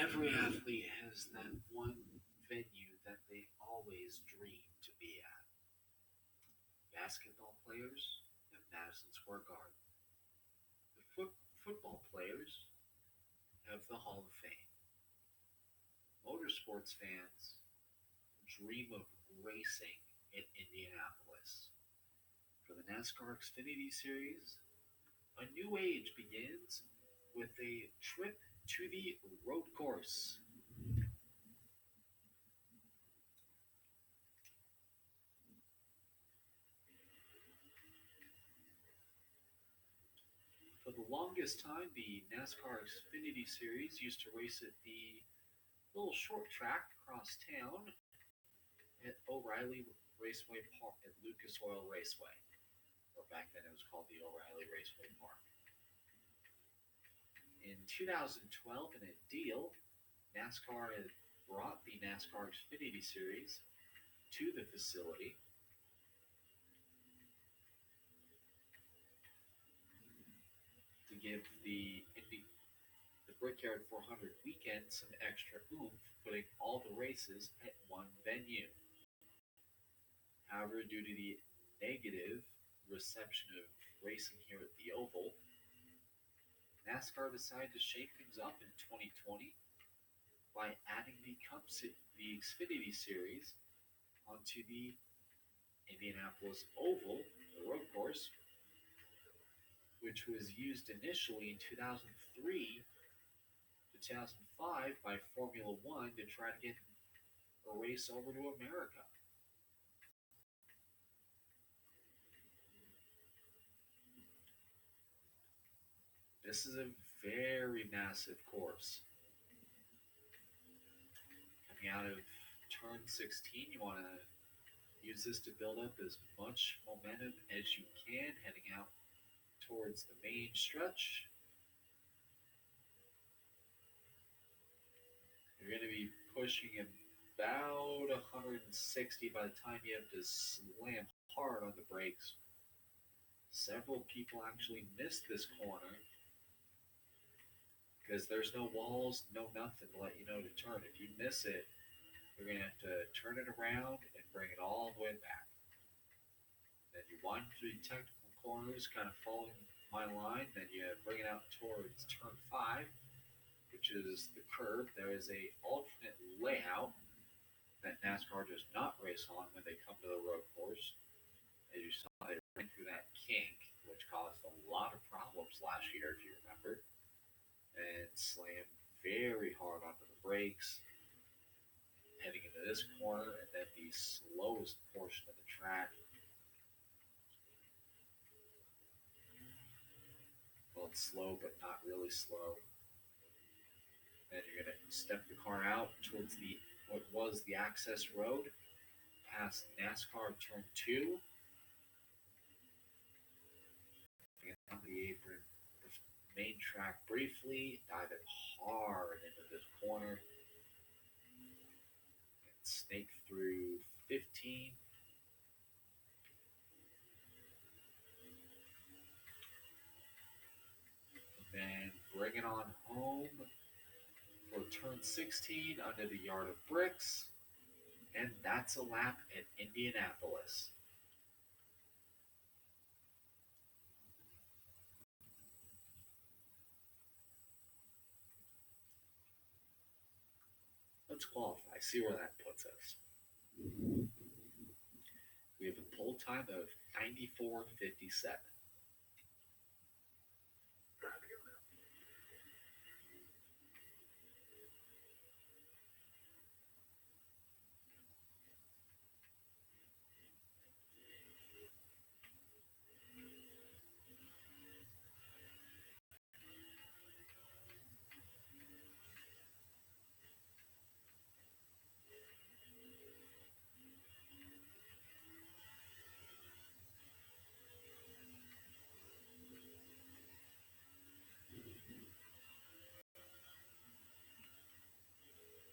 Every athlete has that one venue that they always dream to be at. Basketball players at Madison Square Garden. The football players have the Hall of Fame. Motorsports fans dream of racing in Indianapolis. For the NASCAR Xfinity Series, a new age begins with a trip to the road course. For the longest time, the NASCAR Xfinity Series used to race at the little short track across town at O'Reilly Raceway Park at Lucas Oil Raceway, or back then it was called the O'Reilly Raceway Park. In 2012, in a deal, NASCAR had brought the NASCAR Xfinity Series to the facility to give the Brickyard 400 weekend some extra oomph, putting all the races at one venue. However, due to the negative reception of racing here at the Oval, NASCAR decided to shake things up in 2020 by adding the Xfinity Series onto the Indianapolis Oval, the road course, which was used initially in 2003 to 2005 by Formula One to try to get a race over to America. This is a very massive course. Coming out of turn 16, you want to use this to build up as much momentum as you can heading out towards the main stretch. You're going to be pushing about 160 by the time you have to slam hard on the brakes. Several people actually missed this corner because there's no walls, no nothing to let you know to turn. If you miss it, you're going to have to turn it around and bring it all the way back. Then you wind through technical corners, kind of following my line. Then you bring it out towards turn 5, which is the curve. There is a alternate layout that NASCAR does not race on when they come to the road course. As you saw, they ran through that kink, which caused a lot of problems last year, if you remember, and slammed very hard onto the brakes heading into this corner, and then the slowest portion of the track. Well, it's slow, but not really slow. Then you're going to step the car out towards what was the access road, past NASCAR turn 2, get on the apron, the main track briefly, dive it hard into this corner, and snake through 15. Then bring it on home for turn 16 under the yard of bricks. And that's a lap at Indianapolis. Let's qualify, see where that puts us. We have a pole time of 94.57.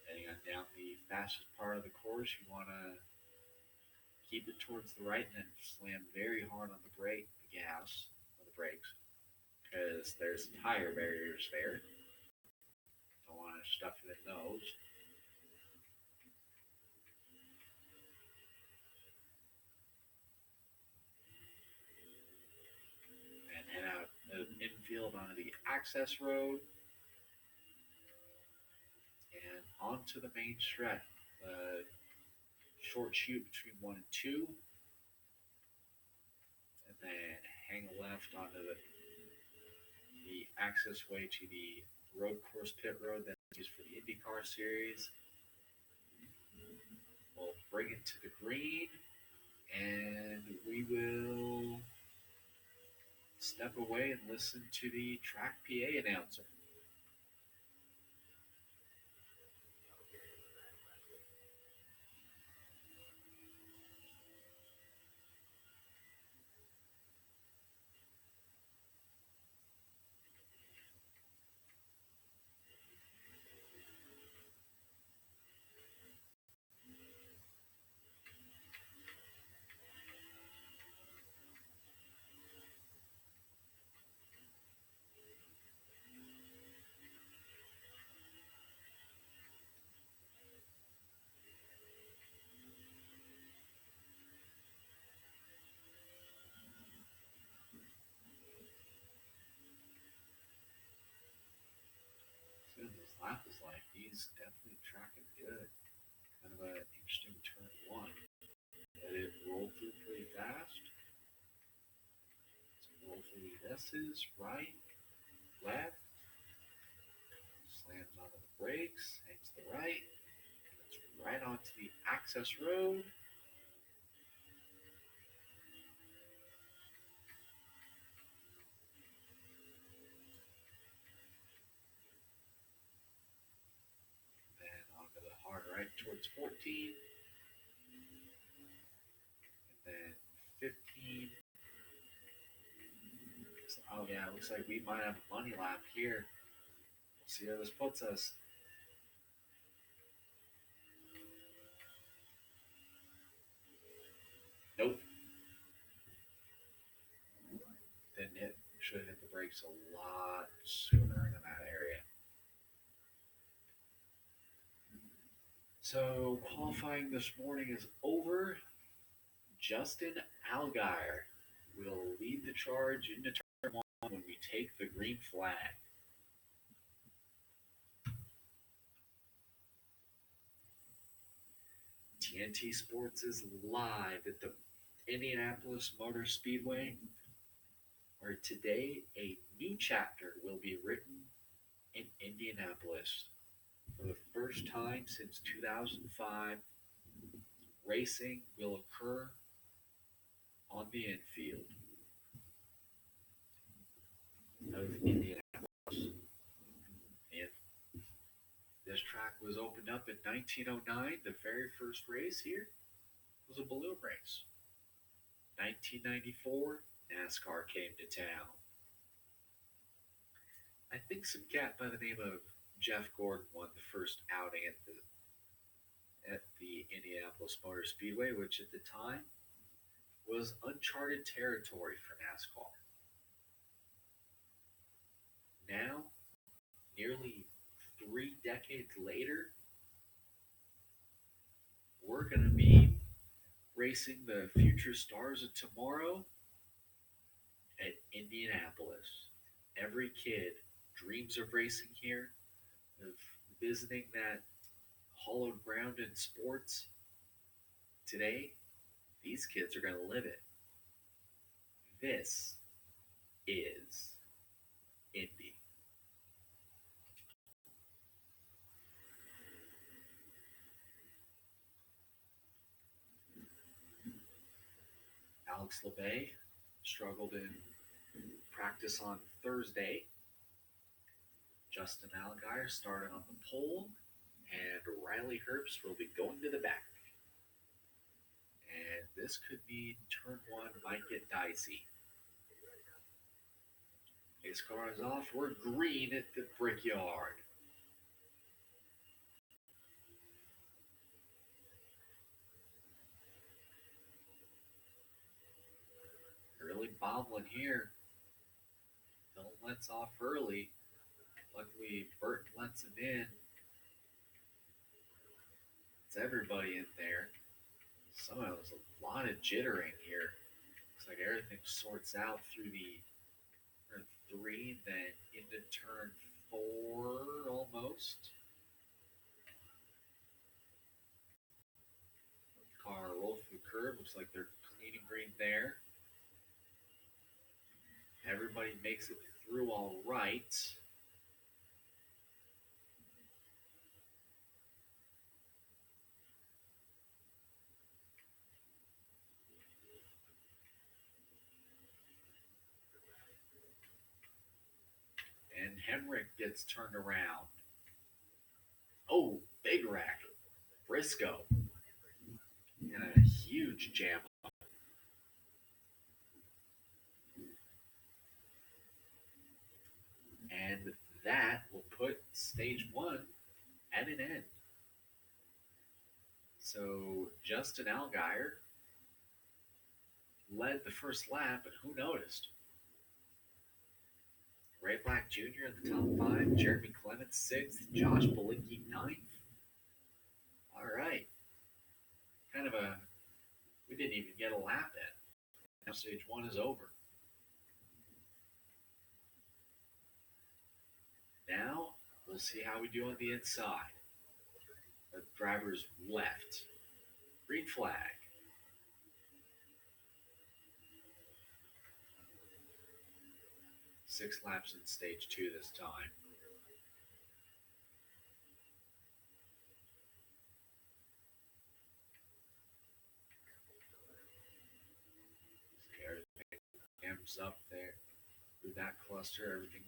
Heading on down the fastest part of the course, you want to keep it towards the right and then slam very hard on the gas, on the brakes, because there's tire barriers there. Don't want want to stuff it in those. And head out the infield onto the access road and onto the main stretch. The short chute between 1 and 2, and then hang left onto the access way to the road course pit road that's used for the IndyCar series. We'll bring it to the green, and we will step away and listen to the track PA announcer. See what this lap is like. He's definitely tracking good. Kind of an interesting turn one. But it rolled through pretty fast. Roll through the S's, right, left, slams onto the brakes, hangs to the right, gets right onto the access road. Then onto the hard right towards 14. And then 15. So, oh yeah, it looks like we might have a money lap here. We'll see how this puts us. Nope. Didn't hit. Should have hit the brakes a lot sooner in that area. So qualifying this morning is over. Justin Allgaier will lead the charge into turn one when we take the green flag. TNT Sports is live at the Indianapolis Motor Speedway, where today a new chapter will be written in Indianapolis. For the first time since 2005, racing will occur on the infield of Indianapolis. And this track was opened up in 1909. The very first race here was a balloon race. 1994, NASCAR came to town. I think some cat by the name of Jeff Gordon won the first outing at the Indianapolis Motor Speedway, which at the time was uncharted territory for NASCAR. Now, nearly 3 decades later, we're going to be racing the future stars of tomorrow at Indianapolis. Every kid dreams of racing here, of visiting that hallowed ground in sports. Today, these kids are going to live it. This is Indy. Alex LeBay struggled in practice on Thursday. Justin Allgaier started on the pole, and Riley Herbst will be going to the back. And this could mean turn one might get dicey. His car is off. We're green at the Brickyard. Really bobbling here. Dylan lets off early. Luckily, Burton lets him in. It's everybody in there. Somehow there's a lot of jittering here. Looks like everything sorts out through the turn three, then into turn four almost. Car rolls through the curb. Looks like they're cleaning green there. Everybody makes it through all right. And Henrik gets turned around. Oh, big wreck. Briscoe. And a huge jam. And that will put stage one at an end. So Justin Allgaier led the first lap, but who noticed? Ray Black Jr. in the top five, Jeremy Clements sixth, Josh Balinky ninth. All right. Kind of a, we didn't even get a lap in. Now stage one is over. Now we'll see how we do on the inside. The driver's left. Green flag. 6 laps in stage two this time. See, everything amps up there through that cluster. Everything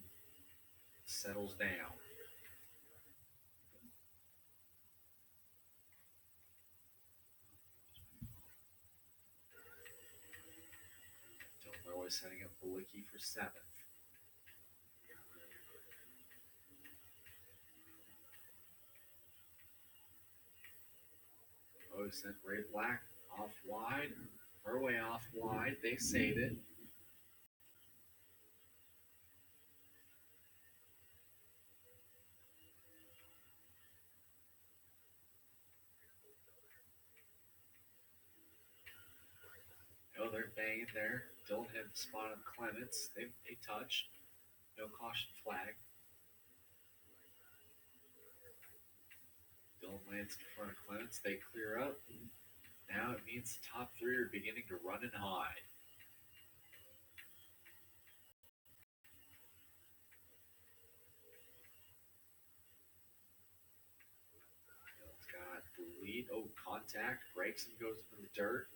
settles down. Dilmer was setting up Balicki for 7th. Oh, sent Ray Black off wide. Her way off wide. They save it. Oh, they're banging there. Dylan had the spot on Clements. They touch. No caution flag. Dylan lands in front of Clements. They clear up. Now it means the top three are beginning to run and hide. Dylan's got the lead. Oh, contact. Breaks and goes into the dirt.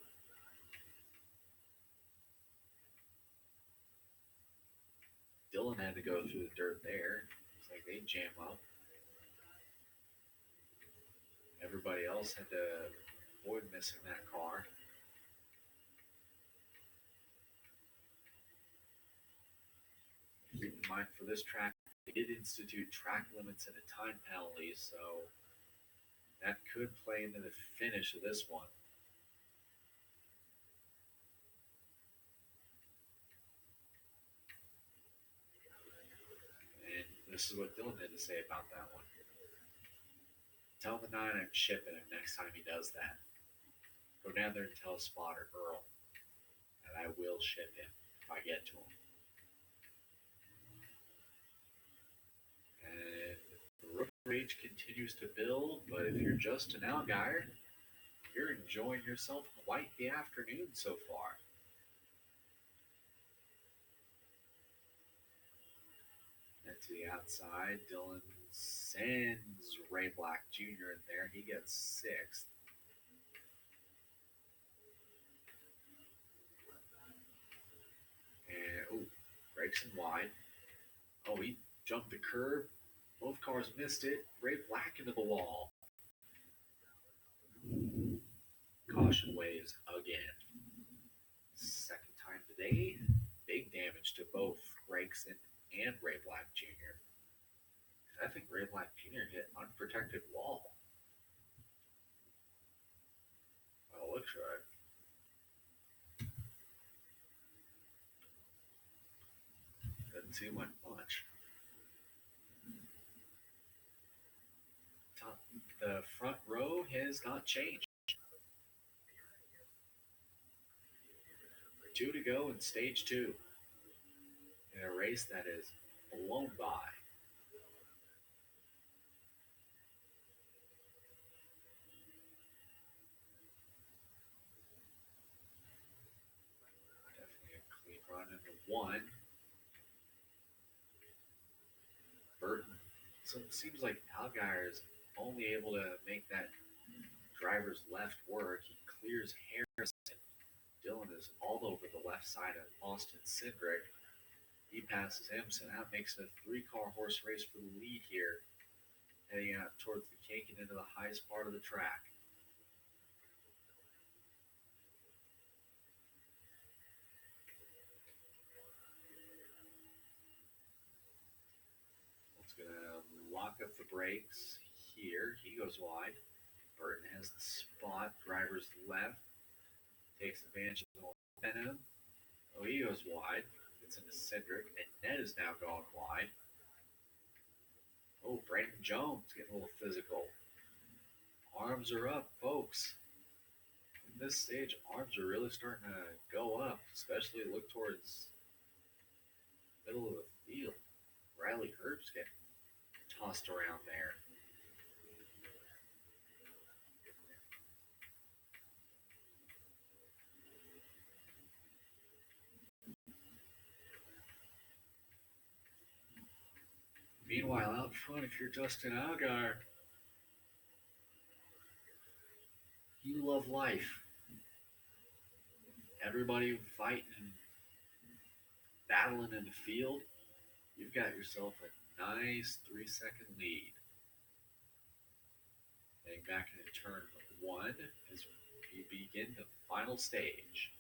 Dylan had to go through the dirt there. It's like they jam up. Everybody else had to avoid missing that car. Keep in mind for this track, they did institute track limits and a time penalty, so that could play into the finish of this one. And this is what Dylan had to say about that one. Tell the 9 I'm shipping him next time he does that. Go down there and tell spotter Earl that I will ship him if I get to him. And the rookie rage continues to build, but if you're Justin Allgaier, you're enjoying yourself quite the afternoon so far. And to the outside, Dylan sends Ray Black Jr. in there. He gets 6th. And, oh, breaks him wide. Oh, he jumped the curb. Both cars missed it. Ray Black into the wall. Caution waves again. Second time today. Big damage to both Gregson and Ray Black Jr. I think Ray Black Jr. hit unprotected wall. Well, looks right. Doesn't seem like much. The front row has not changed. 2 to go in stage two in a race that is blown by. Definitely a clean run into one. Burton. So it seems like Algier is only able to make that driver's left work. He clears Harrison. Dylan is all over the left side of Austin Cindric. He passes him, so that makes it a three-car horse race for the lead here, heading out towards the kink and into the highest part of the track. It's going to lock up the brakes here. He goes wide. Burton has the spot. Driver's left. Takes advantage of the momentum. Oh, he goes wide. Gets into Cindric. And Ned is now going wide. Oh, Brandon Jones getting a little physical. Arms are up, folks. In this stage, arms are really starting to go up, especially look towards the middle of the field. Riley Herbst getting tossed around there. Meanwhile, out front, if you're Dustin Algar, you love life. Everybody fighting and battling in the field. You've got yourself a nice 3-second lead. Heading back into turn one as we begin the final stage.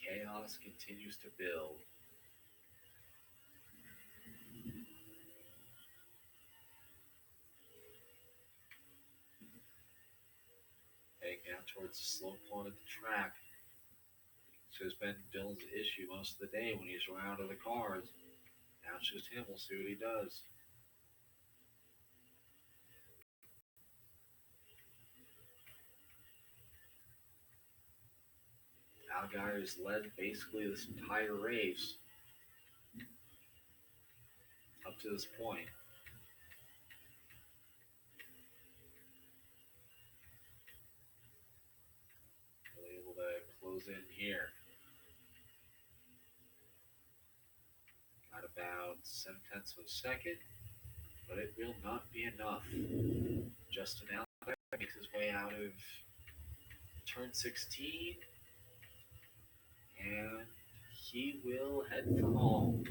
Chaos continues to build. Heading down towards the slope point of the track. So it's been Dylan's issue most of the day when he's around other cars. Now it's just him. We'll see what he does. Algar has led basically this entire race up to this point. Really able to close in here. Got about 7/10 of a second, but it will not be enough. Justin Algar makes his way out of turn 16, and he will head for home.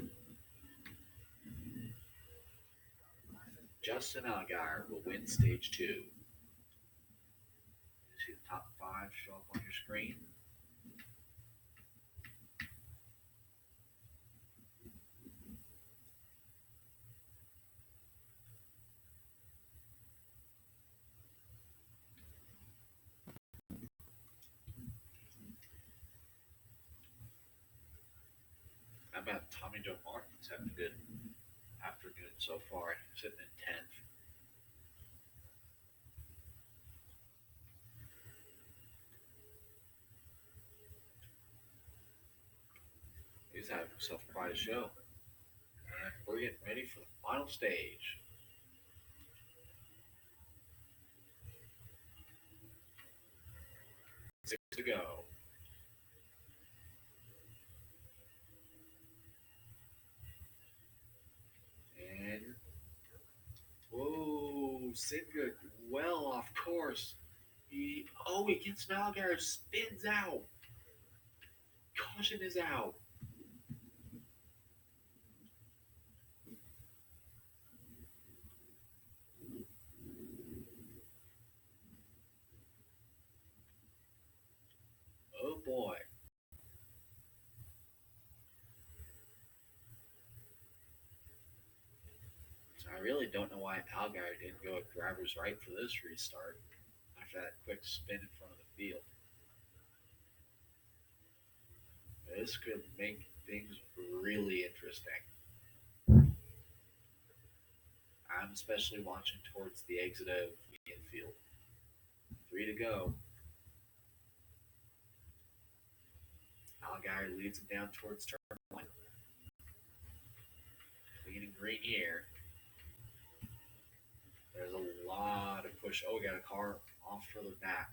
Justin Algar will win stage two. You see the top five show up on your screen. How about Tommy Joe Martin's having a good afternoon so far, sitting in 10th. He's having himself quite a show. And we're getting ready for the final stage. 6 to go. And whoa, Sidgood well off course. He gets Algar, spins out. Caution is out. Oh boy. So I really don't know why Algar didn't go at driver's right for this restart after that quick spin in front of the field. This could make things really interesting. I'm especially watching towards the exit of the infield. Three to go. Allgaier leads him down towards turn one. Clean and green here. There's a lot of push. Oh, we got a car off further back.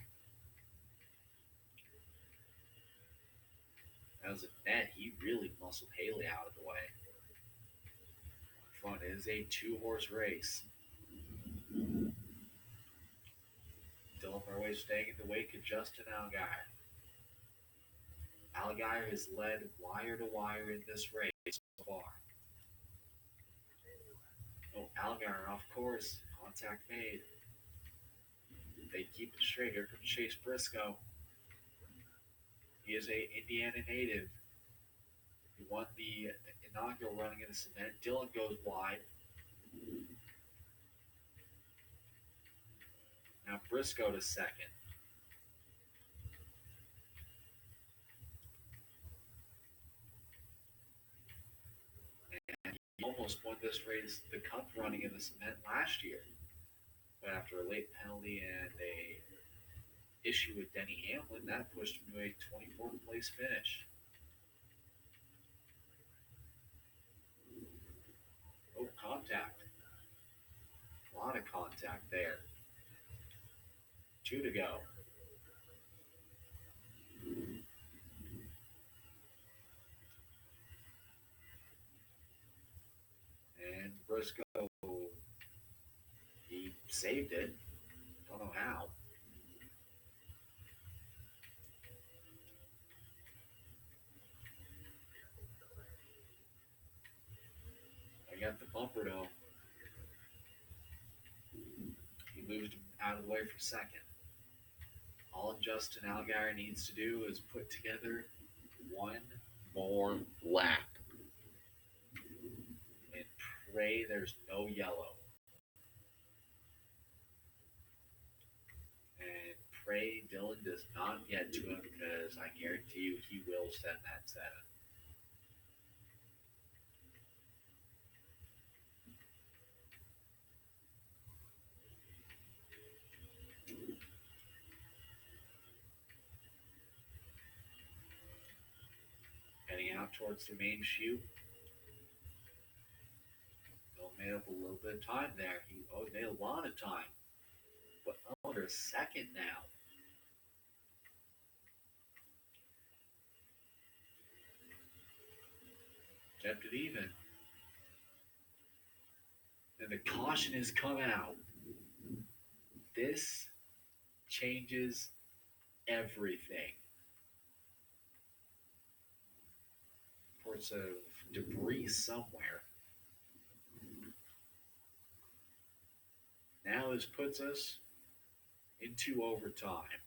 That was a net. He really muscled Haley out of the way. Fun. It is a two-horse race. Dylan Murray staying in the wake of Justin Allgaier. Allgaier has led wire to wire in this race so far. Oh, Allgaier off course. Contact made. They keep it straight. Here comes Chase Briscoe. He is a Indiana native. He won the inaugural running in the cement. Dylan goes wide. Now Briscoe to second. And he almost won this race, the Cup running in the cement last year. But after a late penalty and a issue with Denny Hamlin, that pushed him to a 24th place finish. Oh, contact. A lot of contact there. Two to go. And Briscoe, he saved it. Don't know how. I got the bumper though. He moved him out of the way for second. All Justin Allgaier needs to do is put together one more lap. And pray there's no yellow. And pray Dylan does not get to him because I guarantee you he will send that 7. Heading out towards the main chute. Bill made up a little bit of time there. He made a lot of time. But under a second now. Kept it even. And the caution has come out. This changes everything. Reports of debris somewhere. Now this puts us into overtime.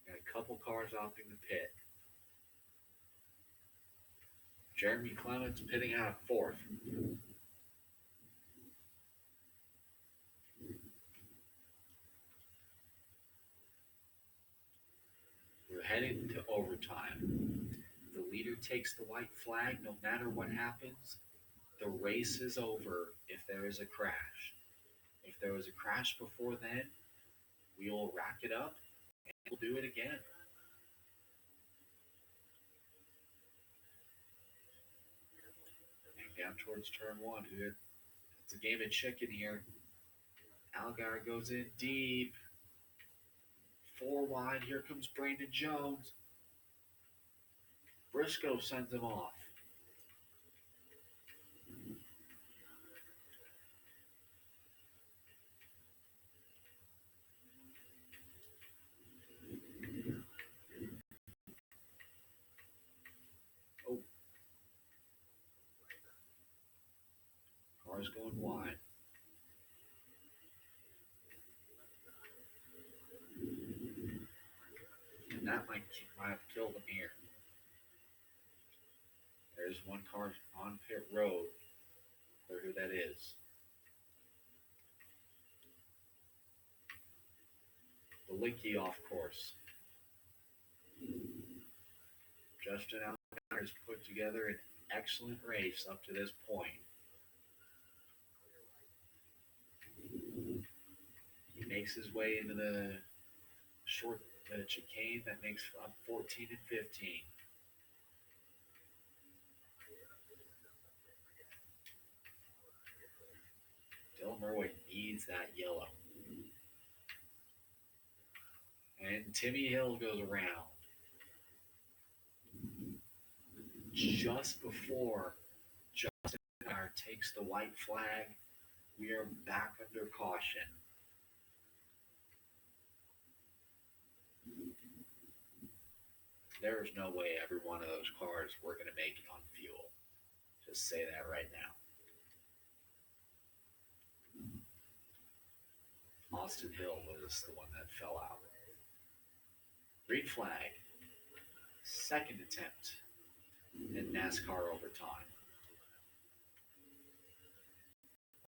Got a couple cars opting to pit. Jeremy Clements pitting out fourth. We're heading to overtime. The leader takes the white flag no matter what happens. The race is over if there is a crash. If there was a crash before then, we will rack it up and we'll do it again. And down towards turn one. It's a game of chicken here. Allgaier goes in deep. 4 wide. Here comes Brandon Jones. Briscoe sends him off. Oh. Car's going wide. And that might have killed him here. There's one car on pit road. For who that is. The Linky off course. Justin Allgaier has put together an excellent race up to this point. He makes his way into the short chicane that makes up 14 and 15. Dylan Murray needs that yellow. And Timmy Hill goes around. Just before Justin Allgaier takes the white flag, we are back under caution. There's no way every one of those cars were going to make it on fuel. Just say that right now. Austin Hill was the one that fell out. Green flag. Second attempt in NASCAR overtime.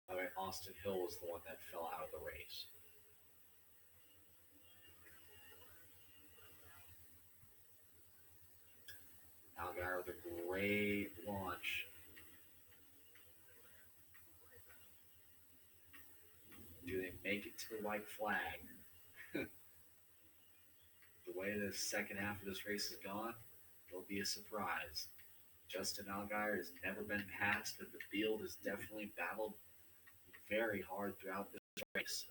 By the way, Austin Hill was the one that fell out of the race. Allgaier with a great launch. Do they make it to the white flag? The way the second half of this race has gone, it'll be a surprise. Justin Allgaier has never been passed, and the field has definitely battled very hard throughout this race.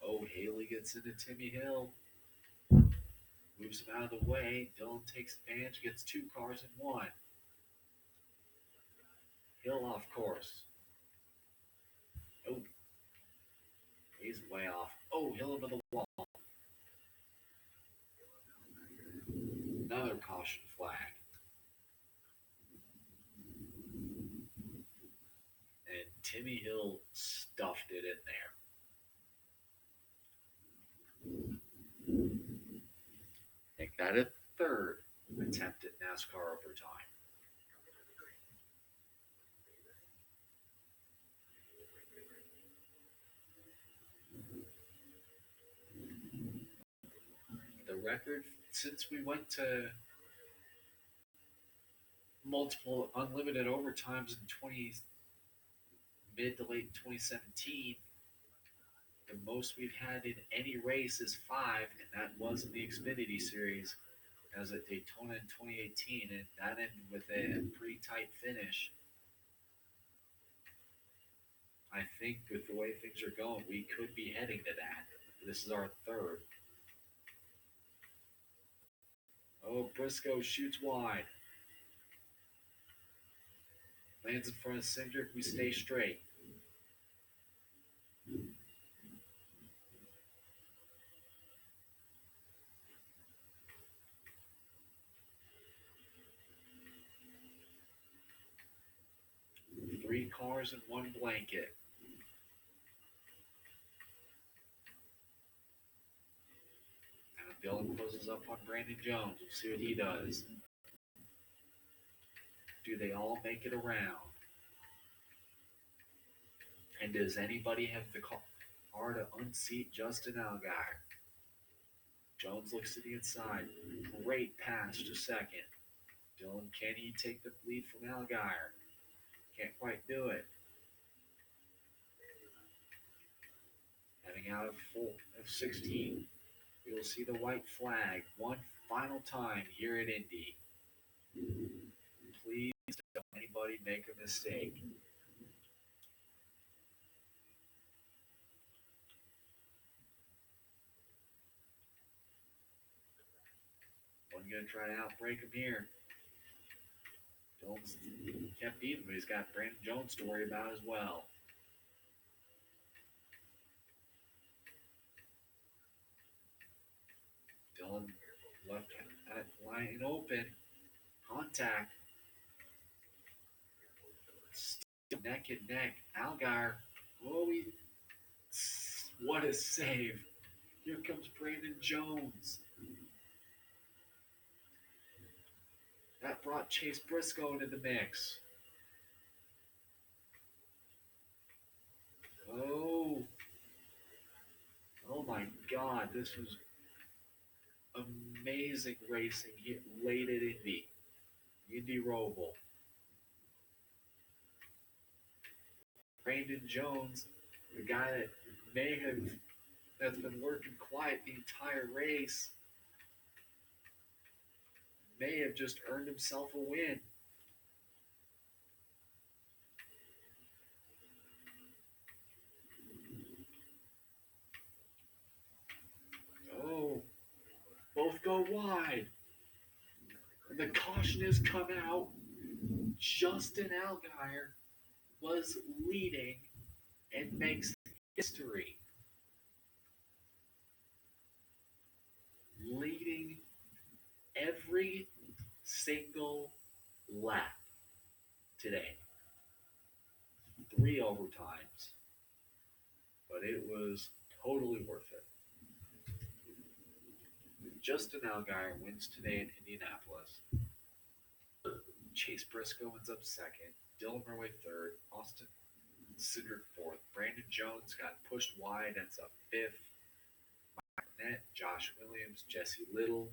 Oh, Haley gets into Timmy Hill. Moves him out of the way. Dylan takes advantage, gets two cars in one. Hill off course. Oh, he's way off. Oh, Hill into the wall. Another caution flag. And Timmy Hill stuffed it in there. Make that a third attempt at NASCAR overtime. The record, since we went to multiple unlimited overtimes in mid to late 2017, the most we've had in any race is 5, and that was in the Xfinity Series. That was at Daytona in 2018, and that ended with a pretty tight finish. I think with the way things are going, we could be heading to that. This is our third. Oh, Briscoe shoots wide. Lands in front of Cindric. We stay straight. Three cars and one blanket. Now Dylan closes up on Brandon Jones. We'll see what he does. Do they all make it around? And does anybody have the car to unseat Justin Allgaier? Jones looks to the inside. Great pass to second. Dylan, can he take the lead from Allgaier? Can't quite do it. Heading out of 16. We will see the white flag one final time here at Indy. Please don't anybody make a mistake. One going to try to outbreak him here. Dylan's kept even, but he's got Brandon Jones to worry about as well. Dylan left that line open. Contact. Still neck and neck. Allgaier. Oh, what a save. Here comes Brandon Jones. That brought Chase Briscoe into the mix. Oh, oh my God! This was amazing racing here late at Indy Roval. Brandon Jones, the guy that may have that's been working quiet the entire race, may have just earned himself a win. Oh, both go wide. And the caution has come out. Justin Allgaier was leading and makes history. Leading every single lap today. 3 overtimes. But it was totally worth it. Justin Allgaier wins today in Indianapolis. Chase Briscoe ends up second. Dylan Murray third. Austin Cindric fourth. Brandon Jones got pushed wide, ends up fifth. Mike Barnett, Josh Williams, Jesse Little.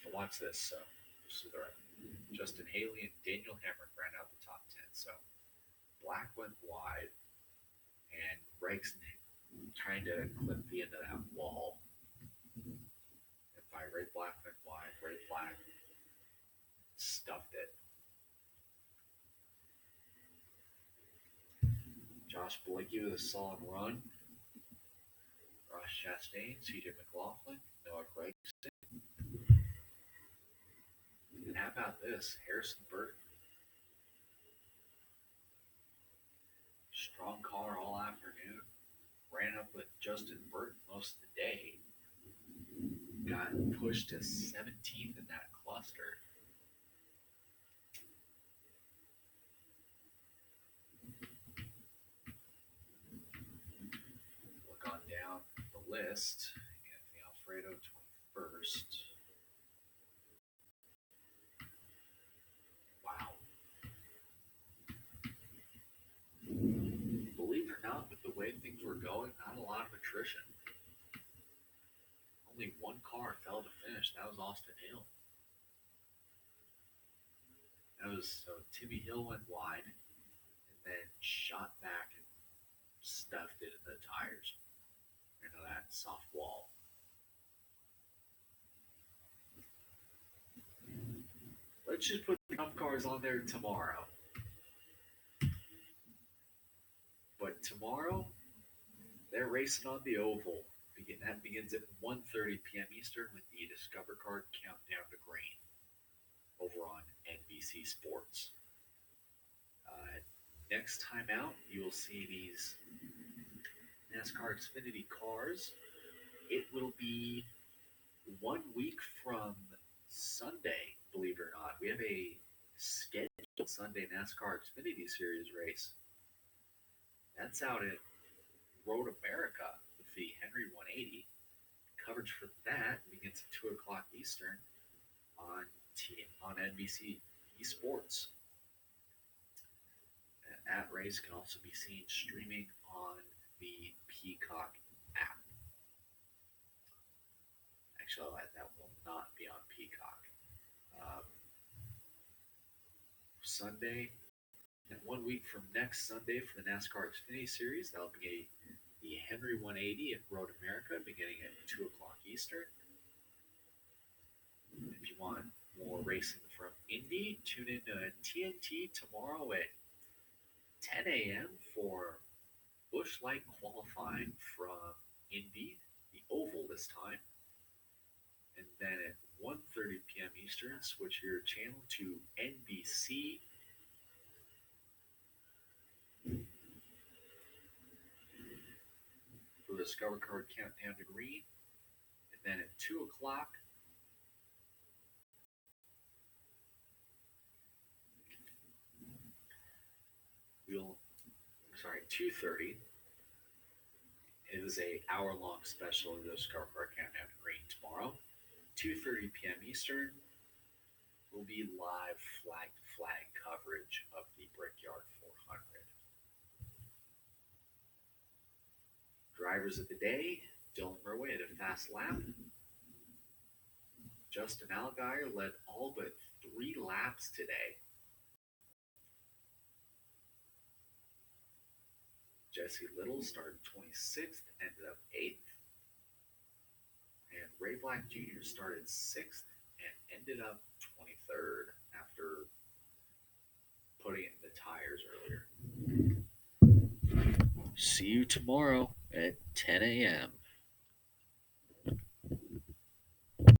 So watch this. So Justin Haley and Daniel Hemrick ran out the top 10. So Black went wide, and Gregson trying to clip the end of that wall. And by Ray Black went wide, Ray Black stuffed it. Josh Blakey with a solid run. Ross Chastain, CJ McLaughlin, Noah Gregson. And how about this? Harrison Burton. Strong car all afternoon. Ran up with Justin Burton most of the day. Got pushed to 17th in that cluster. Look on down the list. Anthony Alfredo, 21st. Wow. Believe it or not, with the way things were going, not a lot of attrition. Only one car fell to finish. That was Austin Hill. So Timmy Hill went wide and then shot back and stuffed it in the tires into that soft wall. Let's just put the Cup cars on there tomorrow. But tomorrow, they're racing on the oval. That begins at 1:30 p.m. Eastern with the Discover Card Countdown to Green over on NBC Sports. Next time out, you will see these NASCAR Xfinity cars. It will be 1 week from Sunday, believe it or not. We have a scheduled Sunday NASCAR Xfinity Series race. That's out at Road America with the Henry 180. Coverage for that begins at 2 o'clock Eastern on NBC Esports. That race can also be seen streaming on the Peacock app. Actually, that will not be on Peacock. Sunday, and 1 week from next Sunday for the NASCAR Xfinity Series, that'll be the Henry 180 at Road America beginning at 2 o'clock Eastern. If you want more racing from Indy, tune in to TNT tomorrow at 10 a.m. for Busch Light qualifying from Indy, the oval this time. And then at 1:30 p.m. Eastern, switch your channel to NBC. For the Discover Card Countdown to Green. And then at 2 o'clock, we'll 2:30. It is a hour-long special of the Discover Card Countdown to Green tomorrow. 2:30 p.m. Eastern. will be live flag to flag coverage of the Brickyard 400. Drivers of the day, Dylan Murway had a fast lap. Justin Allgaier led all but 3 laps today. Jesse Little started 26th, ended up 8th. And Ray Black Jr. started 6th and ended up 23rd after putting in the tires earlier. See you tomorrow at 10 a.m.